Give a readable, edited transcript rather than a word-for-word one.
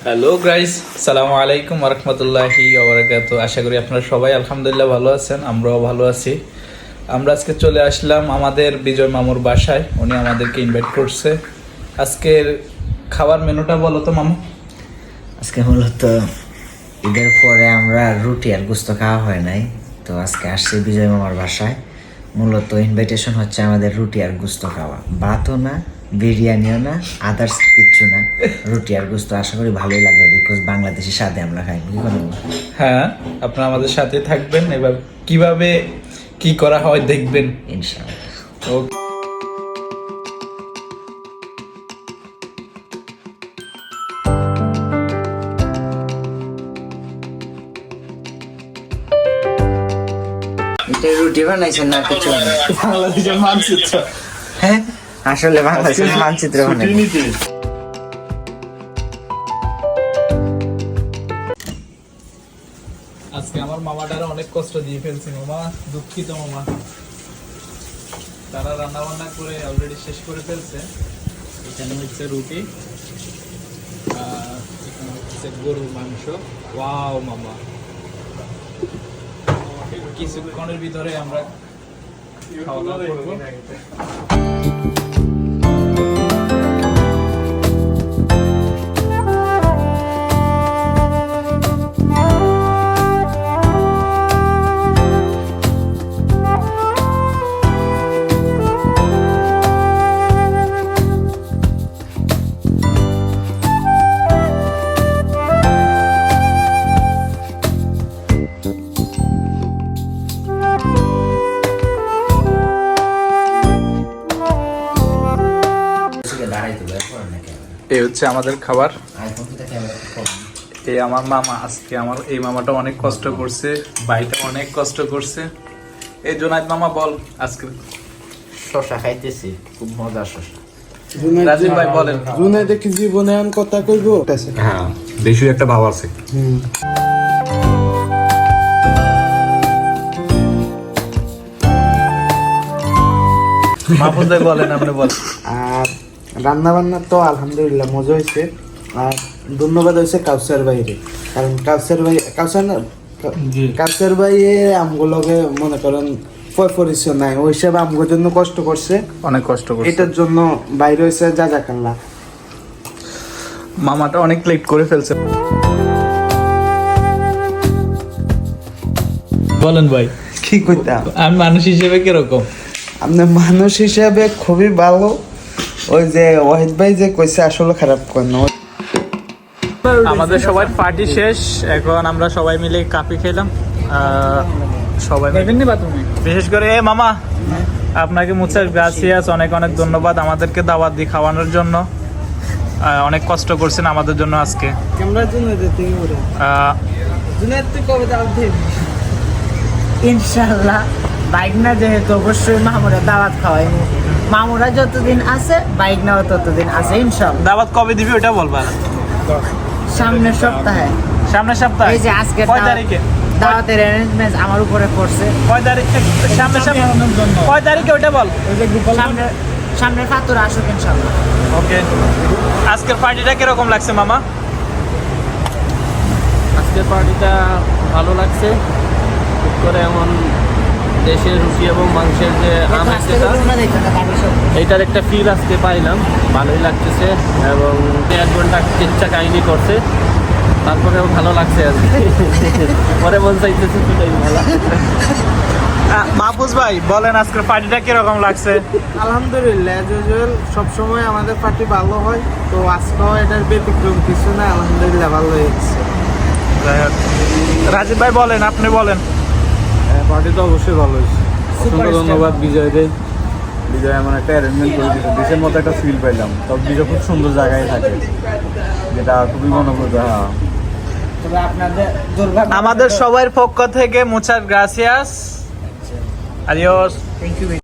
Hello guys, আসসালামু আলাইকুম ওয়া রাহমাতুল্লাহি ওয়া বারাকাতুহু। আশা করি আপনারা সবাই আলহামদুলিল্লাহ ভালো আছেন, আমরাও ভালো আছি। আমরা আজকে চলে আসলাম আমাদের বিজয় মামুর বাসায়। উনি আমাদেরকে ইনভাইট করছে। আজকের খাবার মেনুটা বলো তো মামু। আজকে মূলত ঈদের পরে আমরা রুটি আর গোস্ত খাওয়া হয় নাই, তো আজকে আসছি বিজয় মামার বাসায়। মূলত ইনভাইটেশন হচ্ছে আমাদের রুটি আর গোস্ত খাওয়া, ভাতও না, বিরিয়ানিও না, আদার্স কিচ্ছু না, রুটি আর গোস্ত। আশা করি ভালোই লাগবে, বিকজ বাংলাদেশি স্বাদে আমরা খাই। কি করবো? হ্যাঁ, আপনারা আমাদের সাথে থাকবেন, এবার কিভাবে কি করা হয় দেখবেন ইনশাআল্লাহ। ওকে। এটা রুটি বানাইছেন না কিছু? বাংলাদেশের মানচিত্র। হ্যাঁ, আসলে বাংলাদেশের মানচিত্র বানাইছে। আজকে আমার মামাটারা অনেক কষ্ট দিয়ে ফেলছে। মামা দুঃখিত মামা, তারা রান্না বান্না করে অলরেডি শেষ করে ফেলছে। এখানে হচ্ছে রুটি, এখানে হচ্ছে গরুর মাংস। ওয়াও মামা, কিছুক্ষণের ভিতরে আমরা খাওয়া দাওয়া করবো। এই হচ্ছে আমাদের খাবার। এই আমার মামা, আজকে আমার এই মামাটা অনেক কষ্ট করছে, ভাইটা অনেক কষ্ট করছে। এই জোনায়েদ মামা বল আজকে। শশা খাইতেছি, খুব মজার শশা। রাজীব ভাই বলেন। জুনাইদ কি জীবনে আন কথা কইব? হ্যাঁ, বেশি একটা ভাব আছে। মাহফুজ ভাই বলেন, আপনি বলেন। আর রান্না বান্না তো আলহামদুলিল্লাহ মজা হয়েছে। আর ধন্যবাদ হয়েছে কাউসার ভাইরে, কারণ কাউসার ভাইয়ে আমগুলোকে মনে করেন পরিচয় নাই, ওই হিসাবে আমগুলোর জন্য কষ্ট করছে, অনেক কষ্ট করছে। এটার জন্য বাইরে হয়েছে জাযাকাল্লাহ। মামাটা অনেক লেট করে ফেলছে। বলেন ভাই, কি কইতাম? আমি মানুষ হিসেবে কিরকম? আপনার মানুষ হিসাবে খুবই ভালো। ওই যে ওয়াহিদ ভাই যে কইছে আসলে খারাপ কোন। আমাদের সবার পার্টি শেষ, এখন আমরা সবাই মিলে কাপি খেলাম। সবাই বিশেষ করে মামা আপনাকে মুচার গ্রাসিয়াস, অনেক অনেক ধন্যবাদ আমাদেরকে দাওয়াত দিয়ে খাওয়ানোর জন্য। অনেক কষ্ট করছেন আমাদের জন্য আজকে। ইনশাআল্লাহ বাইক না যেহেতু অবশ্যই মামুরা দাওয়াত খাওয়াই। মামুরা যতদিন আছে বাইক নাও ততদিন আছে ইনশাআল্লাহ। দাওয়াত কবে দিবি ওটা বলবা। সামনের সপ্তাহে। সামনের সপ্তাহে? এই যে আজকে কয় তারিখে দাওয়াতের অ্যারেঞ্জমেন্ট আমার উপরে পড়ছে। কয় তারিখে? সামনের কয় তারিখে ওটা বল। সামনের ফাতুর আসুক ইনশাআল্লাহ। ওকে। আজকের পার্টিটা কিরকম লাগছে মামা? আজকের পার্টিটা ভালো লাগছে। খুব করে এমন দেশের রুটি এবং মাংসের যে আমেজটা, এইটার একটা ফিল আজকে পাইলাম, ভালোই লাগতেছে। এবং 1 ঘন্টা কিচ্ছা কাহিনী করছে, তারপরেও ভালো লাগছে আর কি। পরে মন চাইতেছে সেটাই ভালো। মাহফুজ ভাই বলেন, আজকের পার্টিটা কিরকম লাগছে? আলহামদুলিল্লাহ, সবসময় আমাদের পার্টি ভালো হয়, তো আজকেও এটার ব্যতিক্রম কিছু না। আলহামদুলিল্লাহ ভালো হয়েছে। রাজীব ভাই বলেন, আপনি বলেন। পার্টি তো অবশ্যই ভালো হয়েছে। অসংখ্য ধন্যবাদ বিজয়দের। বিজয় এমন একটা অ্যারেঞ্জমেন্ট করে দিয়েছে, দেশের মতো একটা ফিল পাইলাম। তবে বিজয় খুব সুন্দর জায়গায় থাকে, যেটা খুবই মনোমুগ্ধ। হ্যাঁ, আমাদের সবার পক্ষ থেকে মুচার গ্রাসিয়াস। আদিওস। Thank you.